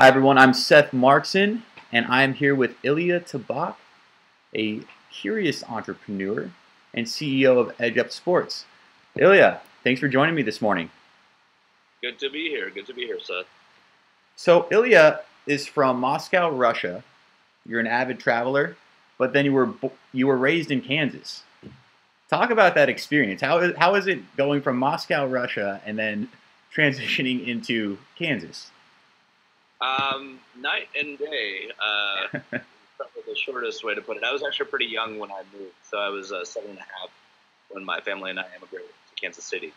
Hi everyone, I'm Seth Markson, and I am here with Ilya Tabak, a curious entrepreneur and CEO of Edge Up Sports. Ilya, thanks for joining me this morning. Good to be here. Good to be here, Seth. So Ilya is from Moscow, Russia. You're an avid traveler, but then you were raised in Kansas. Talk about that experience. How is it going from Moscow, Russia, and then transitioning into Kansas? Night and day. Probably the shortest way to put it. I was actually pretty young when I moved, so I was 7.5 when my family and I immigrated to Kansas City,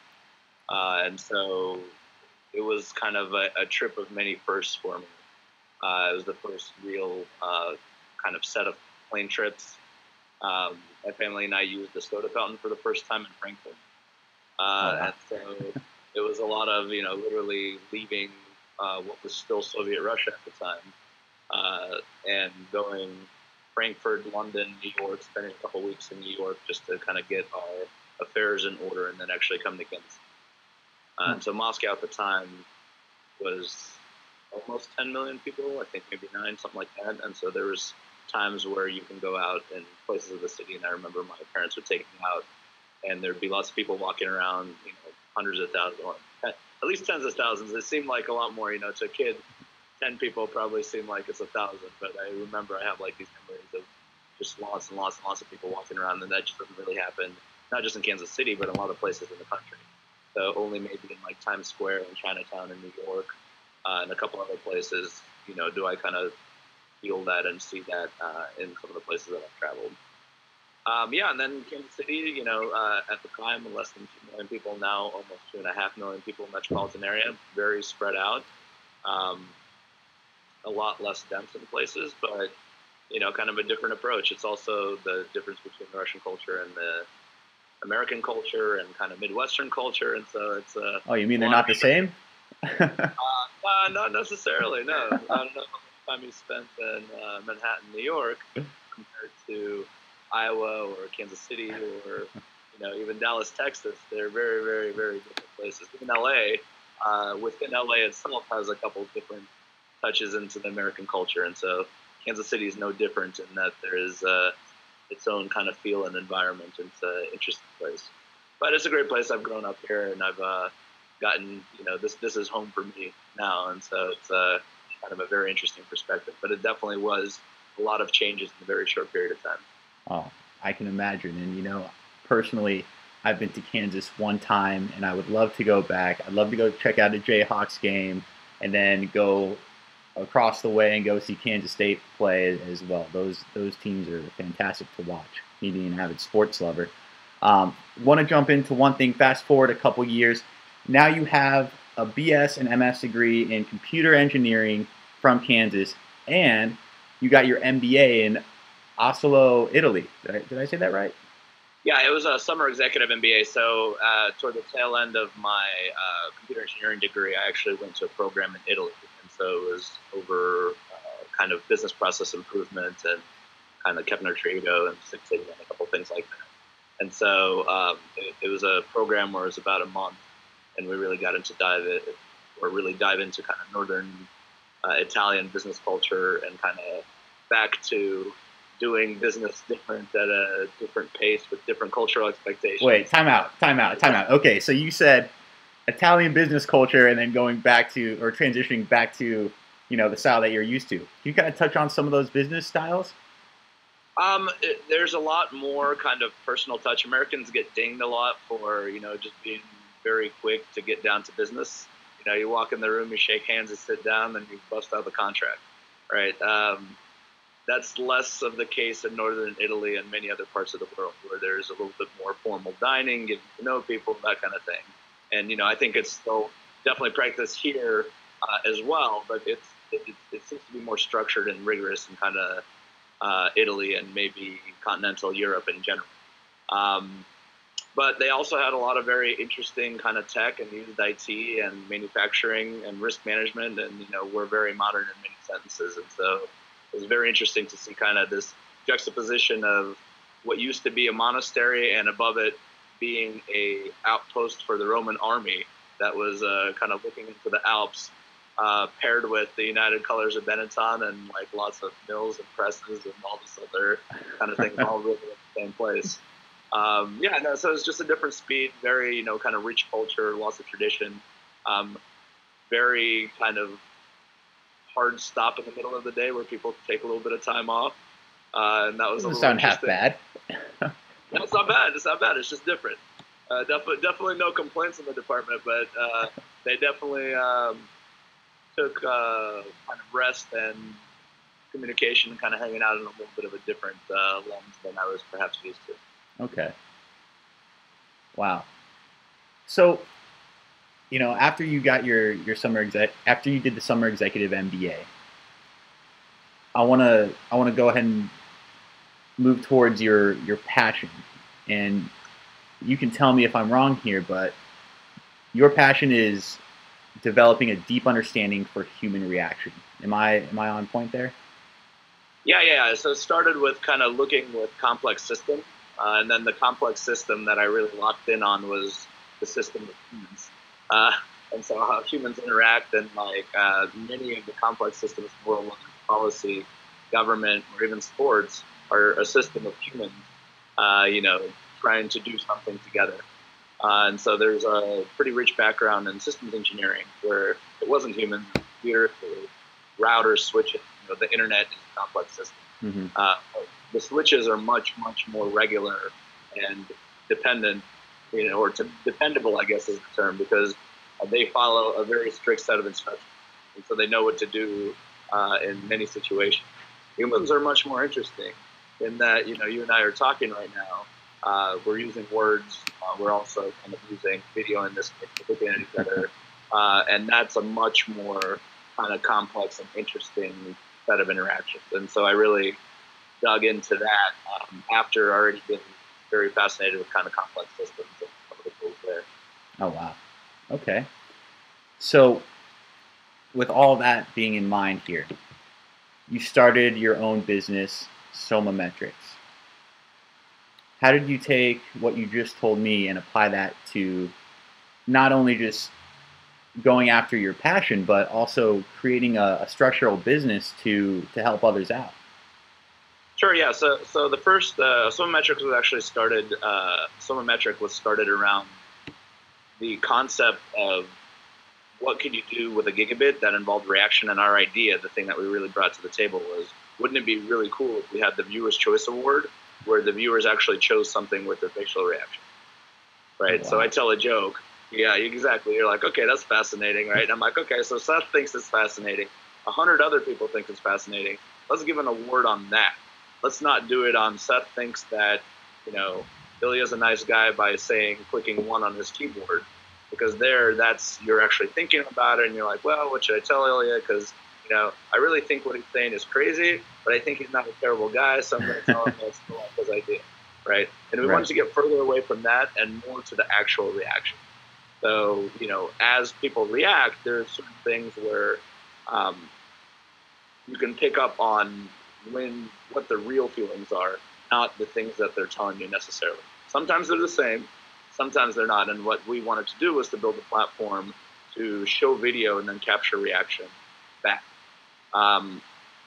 and so it was kind of a trip of many firsts for me. It was the first real kind of set of plane trips. My family and I used the soda fountain for the first time in Frankfurt. Oh wow. And so it was a lot of, literally leaving what was still Soviet Russia at the time and going Frankfurt, London, New York, spending a couple weeks in New York just to kind of get our affairs in order and then actually come to Kansas. And so Moscow at the time was almost 10 million people, I think maybe 9, something like that. And so there was times where you can go out in places of the city, and I remember my parents would take me out, and there'd be lots of people walking around, hundreds of thousands, or at least tens of thousands. It seemed like a lot more, to a kid, 10 people probably seemed like it's 1,000. But I remember I have like these memories of just lots and lots and lots of people walking around, and that just doesn't really happen, not just in Kansas City, but in a lot of places in the country. So only maybe in like Times Square and Chinatown in New York and a couple other places, do I kind of feel that and see that in some of the places that I've traveled. Yeah, and then Kansas City, at the time, less than 2 million people, now almost 2.5 million people, metropolitan area, very spread out, a lot less dense in places, but, kind of a different approach. It's also the difference between the Russian culture and the American culture and kind of Midwestern culture, and so it's Oh, you mean a they're lot not of the same? not necessarily, no. I don't know how much time you spent in Manhattan, New York, compared to Iowa or Kansas City or even Dallas, Texas. They're very, very, very different places. Even LA, within LA itself, has a couple different touches into the American culture, and so Kansas City is no different in that there is its own kind of feel and environment. It's an interesting place, but it's a great place. I've grown up here, and I've gotten this is home for me now, and so it's kind of a very interesting perspective. But it definitely was a lot of changes in a very short period of time. Oh, I can imagine. And personally, I've been to Kansas one time, and I would love to go back. I'd love to go check out a Jayhawks game, and then go across the way and go see Kansas State play as well. Those teams are fantastic to watch. Me being an avid sports lover. Want to jump into one thing. Fast forward a couple years. Now you have a BS and MS degree in computer engineering from Kansas, and you got your MBA in Oslo, Italy. Did I say that right? Yeah, it was a summer executive MBA. So toward the tail end of my computer engineering degree, I actually went to a program in Italy, and so it was over kind of business process improvement and kind of Kepler Trigo and Six Sigma and a couple things like that. And so it was a program where it was about a month, and we really got into dive into kind of northern Italian business culture and kind of back to doing business different at a different pace with different cultural expectations. Wait, time out, time out, time out. Okay, so you said Italian business culture and then going back to or transitioning back to the style that you're used to. Can you kind of touch on some of those business styles? There's a lot more kind of personal touch. Americans get dinged a lot for just being very quick to get down to business. You walk in the room, you shake hands, and sit down, and you bust out the contract, right? That's less of the case in northern Italy and many other parts of the world, where there's a little bit more formal dining, getting to know people, that kind of thing. And I think it's still definitely practiced here as well, but it seems to be more structured and rigorous in kind of Italy and maybe continental Europe in general. But they also had a lot of very interesting kind of tech and used IT and manufacturing and risk management, and we're very modern in many sentences. And so it was very interesting to see kind of this juxtaposition of what used to be a monastery and above it being a outpost for the Roman army that was kind of looking into the Alps paired with the United Colors of Benetton and like lots of mills and presses and all this other kind of things all really at the same place. Yeah, no, so it's just a different speed, very, kind of rich culture, lots of tradition, very kind of hard stop in the middle of the day where people take a little bit of time off. And that was Doesn't sound half bad. No, it's not bad. It's not bad. It's just different. Definitely no complaints in the department, but they definitely took kind of rest and communication and kind of hanging out in a little bit of a different lens than I was perhaps used to. Okay. Wow. So, after you got your after you did the summer executive MBA, I wanna go ahead and move towards your passion, and you can tell me if I'm wrong here, but your passion is developing a deep understanding for human reaction. Am I on point there? Yeah. So it started with kind of looking with complex systems, and then the complex system that I really locked in on was the system of humans. And so how humans interact, and like many of the complex systems in the world, whether it's policy, government, or even sports, are a system of humans, trying to do something together. And so there's a pretty rich background in systems engineering where it wasn't humans, computer, routers, switches. The internet is a complex system. Mm-hmm. The switches are much, much more regular and dependent, dependable, I guess is the term, because they follow a very strict set of instructions. And so they know what to do in many situations. Humans are much more interesting in that, you and I are talking right now. We're using words. We're also kind of using video in this case, looking at each other. And that's a much more kind of complex and interesting set of interactions. And so I really dug into that after already being very fascinated with kind of complex systems and some of the tools there. Oh, wow. Okay. So with all that being in mind here, you started your own business, Somametrics. How did you take what you just told me and apply that to not only just going after your passion, but also creating a structural business to help others out? Sure, yeah. So the first Somametrics was actually started. Somametric was started around the concept of what could you do with a gigabit that involved reaction. And our idea, the thing that we really brought to the table, was wouldn't it be really cool if we had the Viewer's Choice Award, where the viewers actually chose something with their facial reaction, right? Oh, wow. So I tell a joke. Yeah, exactly. You're like, okay, that's fascinating, right? And I'm like, okay, so Seth thinks it's fascinating. 100 other people think it's fascinating. Let's give an award on that. Let's not do it on Seth thinks that, Ilya's a nice guy by clicking 1 on his keyboard. Because that's you're actually thinking about it, and you're like, well, what should I tell Ilya? Because, I really think what he's saying is crazy, but I think he's not a terrible guy, so I'm going to tell him that's the his idea, right? And we wanted to get further away from that and more to the actual reaction. So, as people react, there's certain things where you can pick up on what the real feelings are, not the things that they're telling you necessarily. Sometimes they're the same, sometimes they're not. And what we wanted to do was to build a platform to show video and then capture reaction back.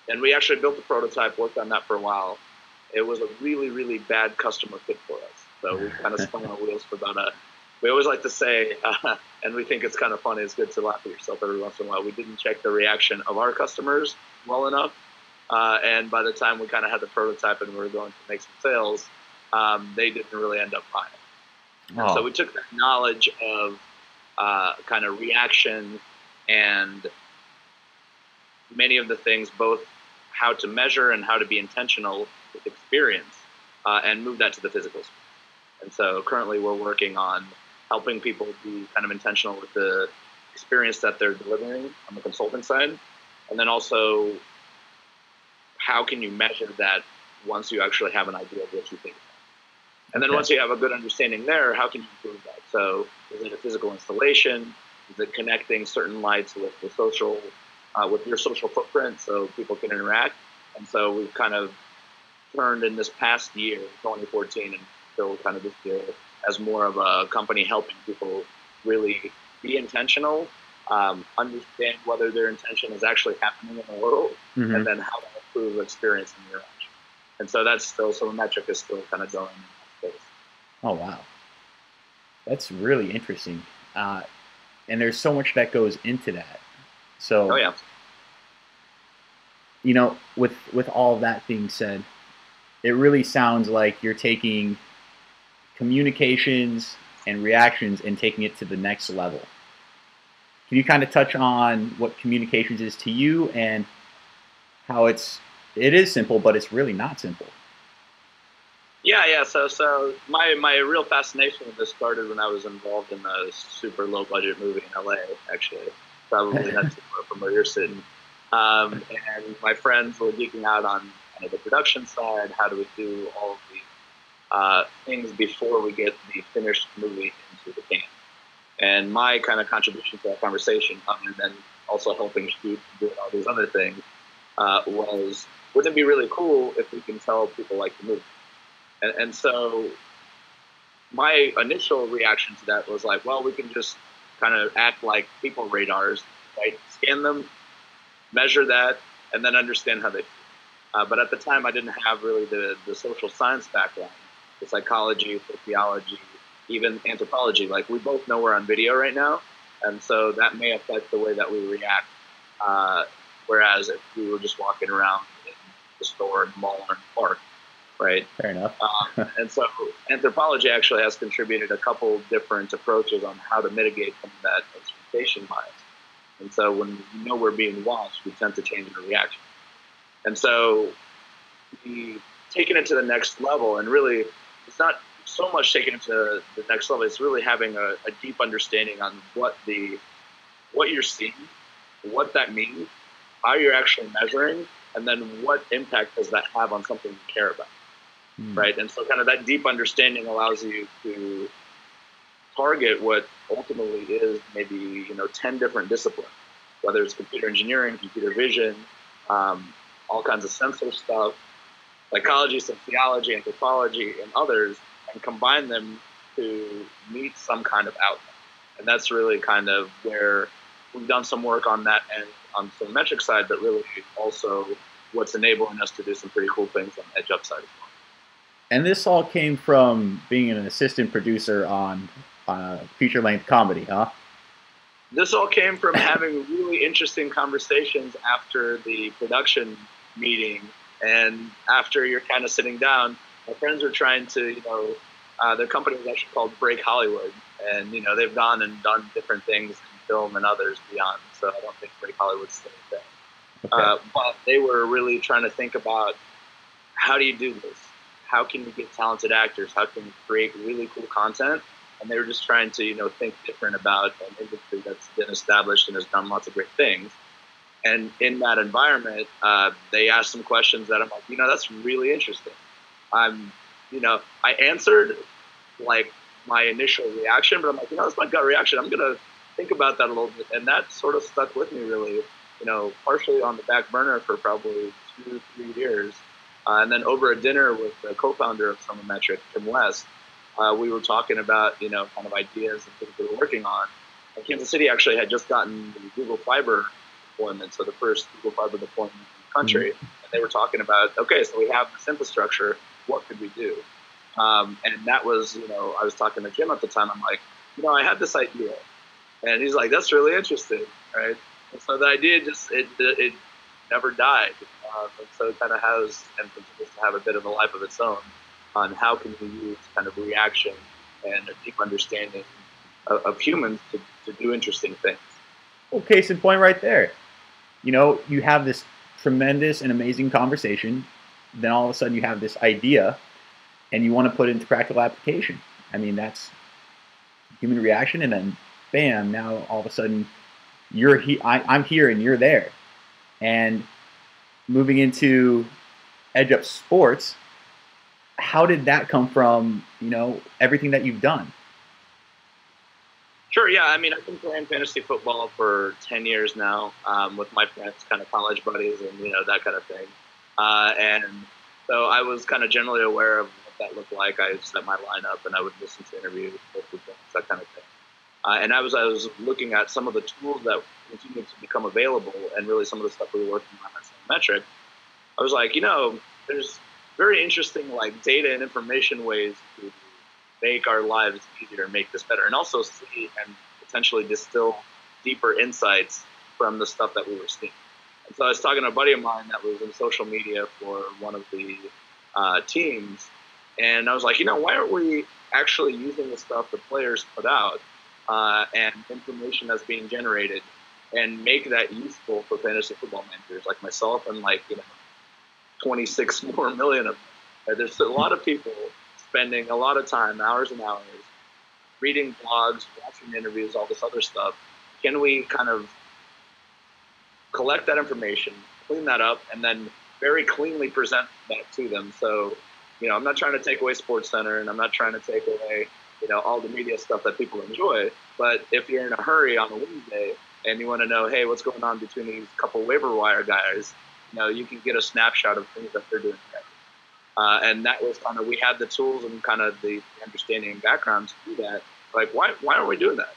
And we actually built the prototype, worked on that for a while. It was a really, really bad customer fit for us. So we kind of spun our wheels for about we always like to say, and we think it's kind of funny, it's good to laugh at yourself every once in a while, we didn't check the reaction of our customers well enough. And by the time we kind of had the prototype and we were going to make some sales, they didn't really end up buying. Oh. So we took that knowledge of kind of reaction and many of the things, both how to measure and how to be intentional with experience, and moved that to the physical space. And so currently we're working on helping people be kind of intentional with the experience that they're delivering on the consulting side. And then also, how can you measure that once you actually have an idea of what you think? And then once you have a good understanding there, how can you improve that? So is it a physical installation? Is it connecting certain lights with the social, with your social footprint so people can interact? And so we've kind of turned in this past year, 2014, and still kind of this year, as more of a company helping people really be intentional understand whether their intention is actually happening in the world, Hmm. and then how to improve experience and interaction. And so that's still, so the metric is still kind of going in that space. Oh wow, that's really interesting. Uh, and there's so much that goes into that. Oh So yeah. with all of that being said, it really sounds like you're taking communications and reactions and taking it to the next level. Can you kind of touch on what communications is to you and how it is simple, but it's really not simple? Yeah. So my real fascination with this started when I was involved in a super low budget movie in LA. Actually, probably not too far from where you're sitting. And my friends were geeking out on kind of the production side. How do we do all of the things before we get the finished movie into the can? And my kind of contribution to that conversation, other than also helping shoot and doing all these other things, was, wouldn't it be really cool if we can tell people like the movie? And so my initial reaction to that was like, well, we can just kind of act like people radars, right? Scan them, measure that, and then understand how they feel. But at the time, I didn't have really the social science background, the psychology, sociology, even anthropology. Like, we both know we're on video right now, and so that may affect the way that we react. Uh, Whereas if we were just walking around in the store, and mall, or in the park, right? Fair enough. And so anthropology actually has contributed a couple different approaches on how to mitigate some of that expectation bias. And so when we know we're being watched, we tend to change our reaction. And so we taking it to the next level, and really, it's not so much taking it to the next level. It's really having a deep understanding on what you're seeing, what that means, how you're actually measuring, and then what impact does that have on something you care about, right? And so, kind of that deep understanding allows you to target what ultimately is maybe 10 different disciplines, whether it's computer engineering, computer vision, all kinds of sensor stuff, psychology, sociology, anthropology, and others, and combine them to meet some kind of outcome. And that's really kind of where we've done some work on that and on the metric side, but really also what's enabling us to do some pretty cool things on the edge upside as well. And this all came from being an assistant producer on feature length comedy, huh? This all came from having really interesting conversations after the production meeting, and after you're kind of sitting down, my friends were trying to, their company was actually called Break Hollywood, and they've gone and done different things in film and others beyond. So I don't think Break Hollywood's still a thing. Okay. But they were really trying to think about, how do you do this? How can you get talented actors? How can you create really cool content? And they were just trying to, think different about an industry that's been established and has done lots of great things. And in that environment, they asked some questions that I'm like, that's really interesting. I'm, I answered like my initial reaction, but I'm like, that's my gut reaction. I'm gonna think about that a little bit, and that sort of stuck with me really. Partially on the back burner for probably 2-3 years, and then over a dinner with the co-founder of Metric, Tim West, we were talking about kind of ideas and things we were working on. And Kansas City actually had just gotten the Google Fiber deployment, so the first Google Fiber deployment in the country. Mm-hmm. And they were talking about, okay, so we have this infrastructure. What could we do? And that was, I was talking to Jim at the time. I'm like, I had this idea, and he's like, that's really interesting, right? And so the idea just it never died, and so it kind of has and continues to have a bit of a life of its own on how can we use kind of reaction and a deep understanding of humans to do interesting things. Well, case in point right there. You have this tremendous and amazing conversation, then all of a sudden you have this idea, and you want to put it into practical application. I mean, that's human reaction, and then bam, now all of a sudden I'm here and you're there. And moving into Edge Up Sports, how did that come from, everything that you've done? Sure, yeah. I mean, I've been playing fantasy football for 10 years now, with my friends, kind of college buddies, and that kind of thing. And so I was kind of generally aware of what that looked like. I set my lineup, and I would listen to interviews, that kind of thing. And I was looking at some of the tools that continue to become available, and really some of the stuff we were working on at Metric. I was like, there's very interesting like data and information ways to make our lives easier and make this better, and also see and potentially distill deeper insights from the stuff that we were seeing. And so I was talking to a buddy of mine that was in social media for one of the teams, and I was like, why aren't we actually using the stuff the players put out and information that's being generated, and make that useful for fantasy football managers like myself and 26 more million of them. There's a lot of people spending a lot of time, hours and hours, reading blogs, watching interviews, all this other stuff. Can we kind of collect that information, clean that up, and then very cleanly present that to them? So, I'm not trying to take away SportsCenter, and I'm not trying to take away, all the media stuff that people enjoy. But if you're in a hurry on a Wednesday and you want to know, hey, what's going on between these couple waiver wire guys, you can get a snapshot of things that they're doing. And that was kind of, we had the tools and kind of the understanding and background to do that. Like, why aren't we doing that?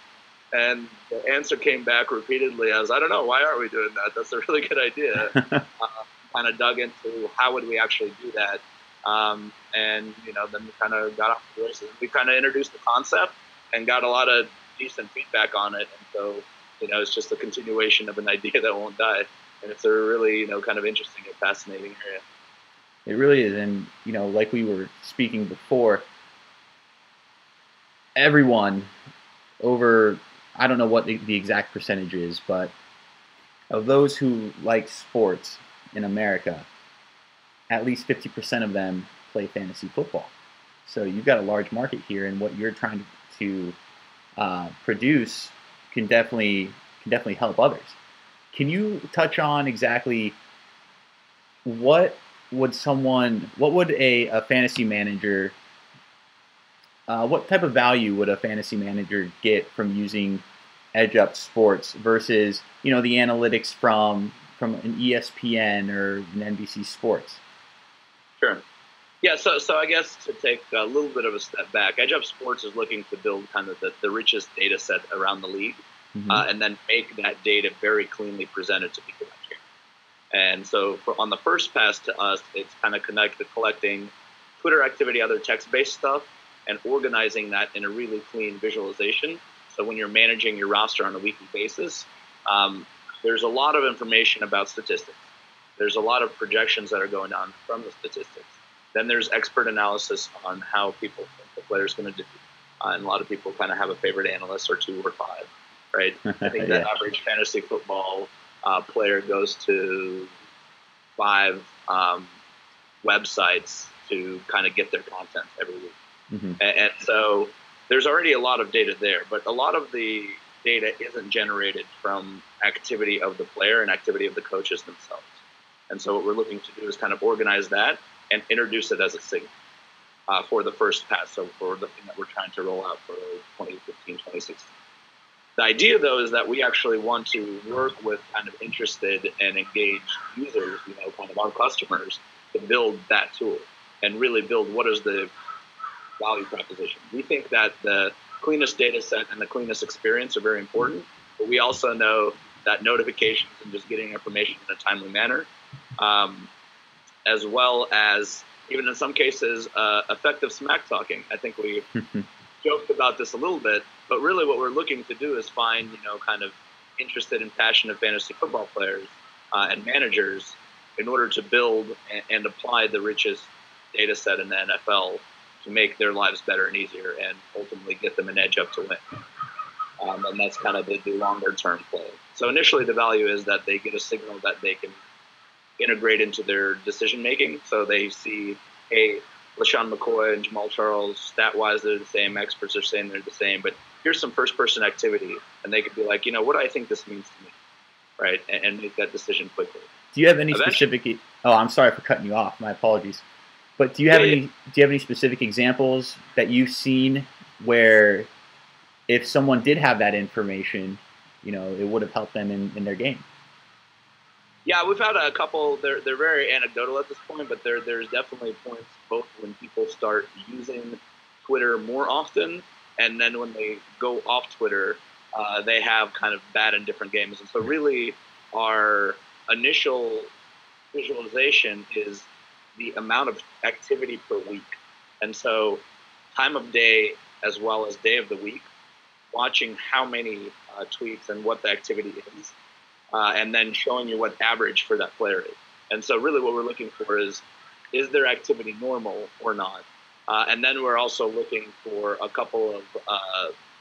And the answer came back repeatedly as, I don't know, why aren't we doing that? That's a really good idea. Kind of dug into how would we actually do that. And, then we kind of got off the races. We kind of introduced the concept and got a lot of decent feedback on it. And so, it's just a continuation of an idea that won't die. And it's a really, kind of interesting and fascinating area. It really is. And, like we were speaking before, everyone over, I don't know what the exact percentage is, but of those who like sports in America, at least 50% of them play fantasy football. So you've got a large market here, and what you're trying to produce can definitely help others. Can you touch on exactly what would a fantasy manager, what type of value would a fantasy manager get from using EdgeUp Sports versus, the analytics from an ESPN or an NBC Sports? Sure. Yeah, so I guess to take a little bit of a step back, EdgeUp Sports is looking to build kind of the richest data set around the league, and then make that data very cleanly presented to people that care. And so on the first pass to us, it's kind of collecting Twitter activity, other text-based stuff, and organizing that in a really clean visualization. So when you're managing your roster on a weekly basis, there's a lot of information about statistics. There's a lot of projections that are going on from the statistics. Then there's expert analysis on how people think the player's going to do. And a lot of people kind of have a favorite analyst or two or five, right? I think the average fantasy football player goes to 5 websites to kind of get their content every week. And so there's already a lot of data there, but a lot of the data isn't generated from activity of the player and activity of the coaches themselves. And so what we're looking to do is kind of organize that and introduce it as a signal for the first pass, so for the thing that we're trying to roll out for 2015, 2016. The idea, though, is that we actually want to work with kind of interested and engaged users, kind of our customers, to build that tool and really build what is the value proposition. We think that the cleanest data set and the cleanest experience are very important, but we also know that notifications and just getting information in a timely manner, as well as even in some cases effective smack talking. I think we joked about this a little bit, but really what we're looking to do is find kind of interested and passionate fantasy football players and managers in order to build and apply the richest data set in the NFL to make their lives better and easier, and ultimately get them an edge up to win. And that's kind of the longer term play. So initially the value is that they get a signal that they can integrate into their decision making. So they see, hey, LaShawn McCoy and Jamal Charles, stat-wise, they're the same. Experts are saying they're the same. But here's some first-person activity. And they could be like, what do I think this means to me? Right? And make that decision quickly. Do you have any specific... Oh, I'm sorry for cutting you off. My apologies. But do you have any specific examples that you've seen where if someone did have that information, it would have helped them in their game? Yeah, we've had a couple. They're very anecdotal at this point, but there's definitely points both when people start using Twitter more often and then when they go off Twitter, they have kind of bad in different games. And so really our initial visualization is the amount of activity per week. And so time of day as well as day of the week, watching how many tweets and what the activity is, and then showing you what average for that player is. And so really what we're looking for is their activity normal or not? And then we're also looking for a couple of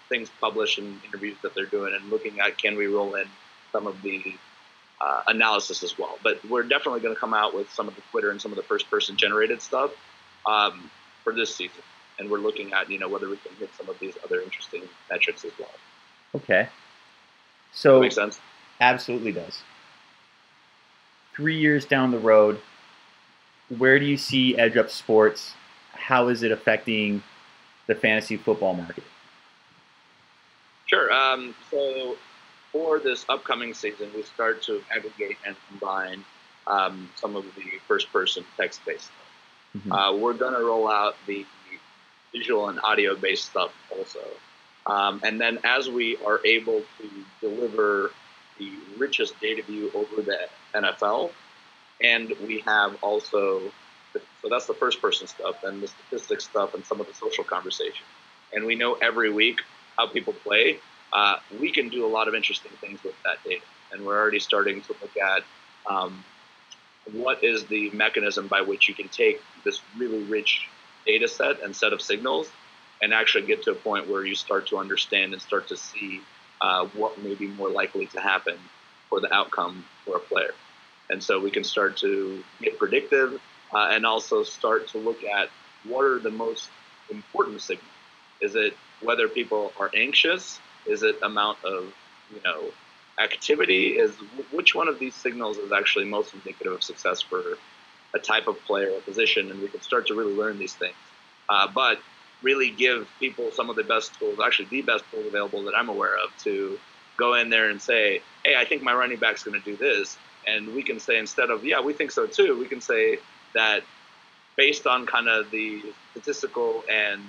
things published in interviews that they're doing and looking at, can we roll in some of the analysis as well. But we're definitely going to come out with some of the Twitter and some of the first-person generated stuff for this season. And we're looking at, whether we can hit some of these other interesting metrics as well. Okay. So that makes sense? Absolutely does. 3 years down the road, where do you see EdgeUp Sports? How is it affecting the fantasy football market? Sure. So for this upcoming season, we start to aggregate and combine some of the first-person text-based stuff. Mm-hmm. We're going to roll out the visual and audio-based stuff also. And then as we are able to deliver the richest data view over the NFL, and we have also, so that's the first-person stuff, and the statistics stuff, and some of the social conversation. And we know every week how people play. We can do a lot of interesting things with that data. And we're already starting to look at what is the mechanism by which you can take this really rich data set and set of signals and actually get to a point where you start to understand and start to see what may be more likely to happen for the outcome for a player. And so we can start to get predictive and also start to look at what are the most important signals. Is it whether people are anxious? Is it amount of, activity? Is which one of these signals is actually most indicative of success for a type of player or position? And we can start to really learn these things. But really give people some of the best tools, actually the best tools available that I'm aware of, to go in there and say, hey, I think my running back's going to do this. And we can say, instead of, yeah, we think so too, we can say that based on kind of the statistical and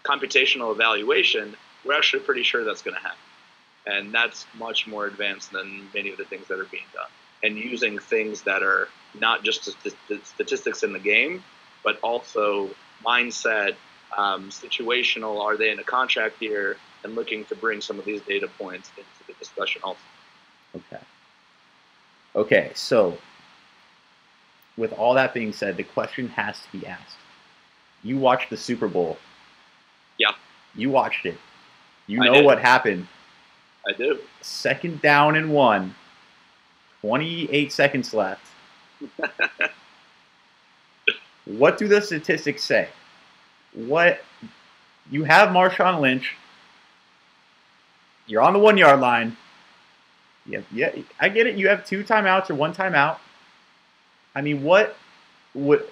computational evaluation, we're actually pretty sure that's going to happen. And that's much more advanced than many of the things that are being done. And using things that are not just statistics in the game, but also mindset, situational, are they in a contract year, and looking to bring some of these data points into the discussion also. Okay, so with all that being said, the question has to be asked. You watched the Super Bowl. Yeah. You watched it. You know what happened. I do. 2nd down and 1. 28 seconds left. What do the statistics say? What you have Marshawn Lynch. You're on the 1-yard line. Yeah, I get it. You have 2 timeouts or 1 timeout. I mean, what would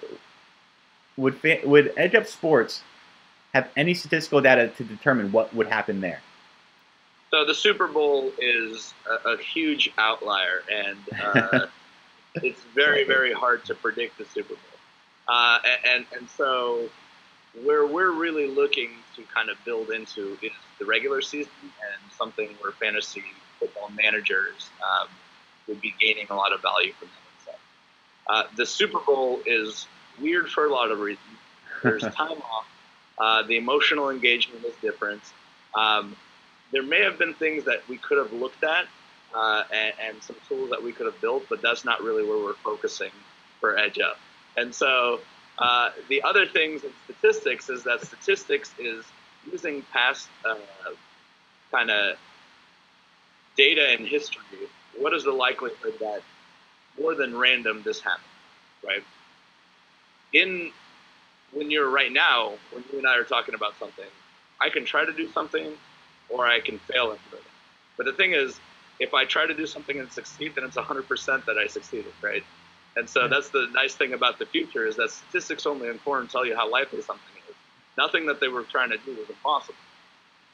EdgeUp Sports have any statistical data to determine what would happen there? So the Super Bowl is a huge outlier, and it's very, very hard to predict the Super Bowl. And so where we're really looking to kind of build into is the regular season, and something where fantasy football managers would be gaining a lot of value from that. The Super Bowl is weird for a lot of reasons. There's time off. The emotional engagement is different. There may have been things that we could have looked at and some tools that we could have built, but that's not really where we're focusing for EdgeUp. And so the other things in statistics is that statistics is using past kind of data and history. What is the likelihood that more than random this happens, right? When you're right now, when you and I are talking about something, I can try to do something or I can fail at it. But the thing is, if I try to do something and succeed, then it's 100% that I succeeded, right? And so that's the nice thing about the future, is that statistics only inform and tell you how likely something is. Nothing that they were trying to do was impossible.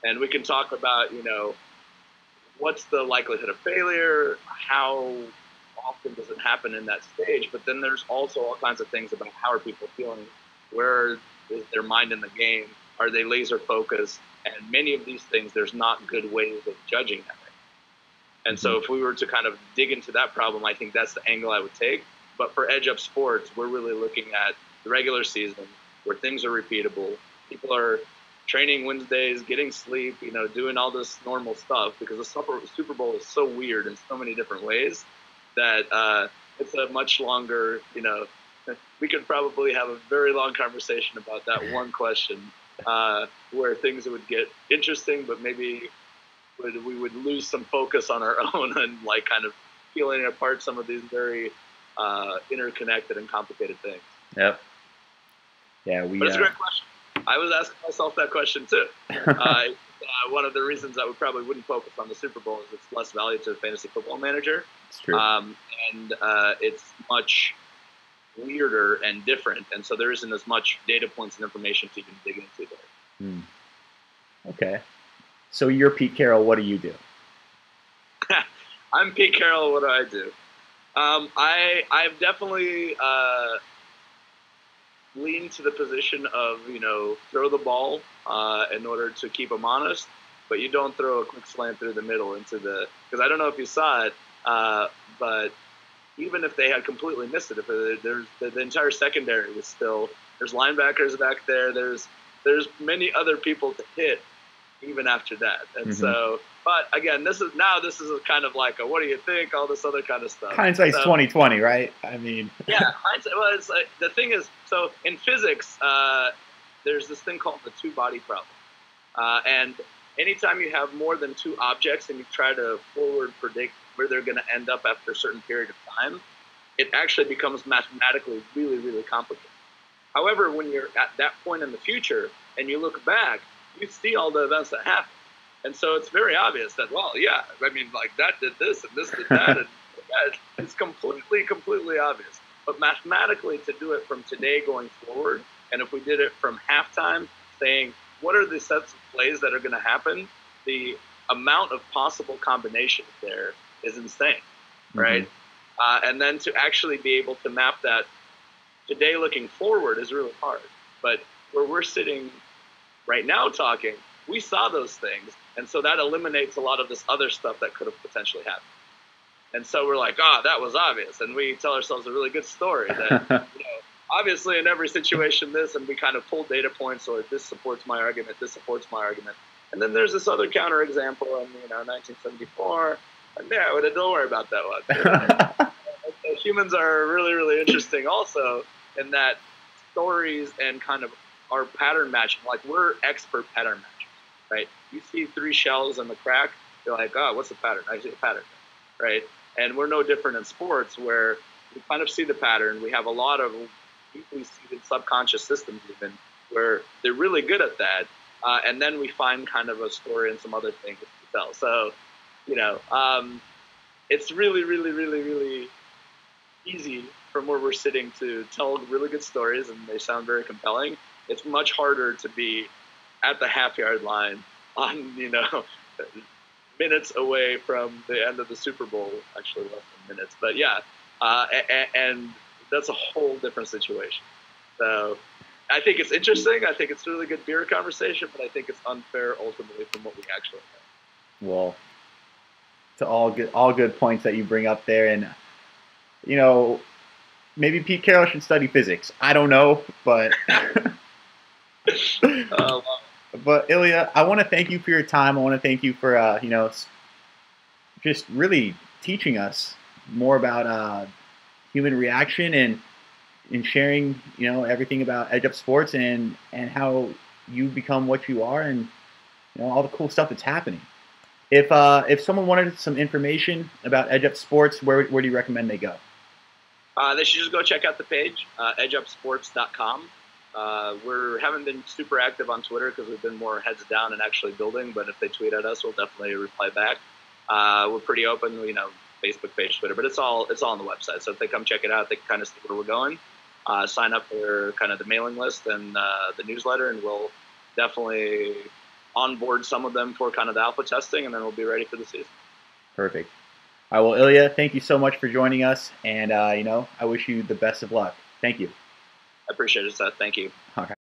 And we can talk about, what's the likelihood of failure, how often does it happen in that stage, but then there's also all kinds of things about how are people feeling, where is their mind in the game, Are they laser focused? And many of these things, there's not good ways of judging that. And so if we were to kind of dig into that problem, I think that's the angle I would take. But for Edge Up Sports, we're really looking at the regular season where things are repeatable. People are training Wednesdays, getting sleep, doing all this normal stuff, because the Super Bowl is so weird in so many different ways that it's a much longer, we could probably have a very long conversation about that one question where things would get interesting, but maybe we would lose some focus on our own and like kind of peeling apart some of these very interconnected and complicated things. Yep. Yeah, but it's a great question. I was asking myself that question too. One of the reasons I probably wouldn't focus on the Super Bowl is it's less value to the fantasy football manager. It's true. And it's much weirder and different, and so there isn't as much data points and information to even dig into there. Okay. So you're Pete Carroll. What do you do? I'm Pete Carroll. What do I do? I've definitely leaned to the position of, throw the ball in order to keep them honest, but you don't throw a quick slant through the middle because I don't know if you saw it, but even if they had completely missed it, if there's the entire secondary was still, there's linebackers back there, there's many other people to hit even after that. And so, but again, this is a kind of like a, what do you think? All this other kind of stuff. Hindsight's 20/20, right? I mean, yeah, hindsight. Well, it's like, the thing is, so in physics, there's this thing called the two-body problem, and anytime you have more than two objects and you try to forward predict where they're going to end up after a certain period of time, it actually becomes mathematically really, really complicated. However, when you're at that point in the future and you look back, you see all the events that happen. And so it's very obvious that, well, yeah, I mean, like that did this and this did that. And it's completely obvious. But mathematically, to do it from today going forward, and if we did it from halftime, saying, what are the sets of plays that are going to happen? The amount of possible combinations there is insane, right? And then to actually be able to map that today looking forward is really hard. But where we're sitting right now talking, we saw those things. And so that eliminates a lot of this other stuff that could have potentially happened. And so we're like, that was obvious. And we tell ourselves a really good story that, obviously in every situation this, and we kind of pull data points, or this supports my argument, this supports my argument. And then there's this other counterexample in, 1974. And yeah, don't worry about that one. So humans are really, really interesting also in that stories and kind of our pattern matching, like we're expert pattern matching, right? You see three shells in the crack, you're like, what's the pattern? I see a pattern, right? And we're no different in sports where we kind of see the pattern. We have a lot of deeply seated subconscious systems even where they're really good at that. And then we find kind of a story and some other things to tell. So, it's really, really, really, really easy from where we're sitting to tell really good stories and they sound very compelling. It's much harder to be at the half-yard line on, minutes away from the end of the Super Bowl, actually less than minutes. But yeah, and that's a whole different situation. So I think it's interesting. I think it's a really good beer conversation, but I think it's unfair ultimately from what we actually know. Well, to all good points that you bring up there. And, maybe Pete Carroll should study physics. I don't know, but... But Ilya, I want to thank you for your time. I want to thank you for, just really teaching us more about human reaction and sharing, everything about Edge Up Sports and how you become what you are and, all the cool stuff that's happening. If someone wanted some information about Edge Up Sports, where do you recommend they go? They should just go check out the page, edgeupsports.com. We haven't been super active on Twitter because we've been more heads down and actually building, but if they tweet at us, we'll definitely reply back. We're pretty open, Facebook page, Twitter, but it's all on the website. So if they come check it out, they can kind of see where we're going. Sign up for kind of the mailing list and the newsletter, and we'll definitely onboard some of them for kind of the alpha testing, and then we'll be ready for the season. Perfect. All right, well, Ilya, thank you so much for joining us, and I wish you the best of luck. Thank you. I appreciate it, Seth. Thank you. Okay.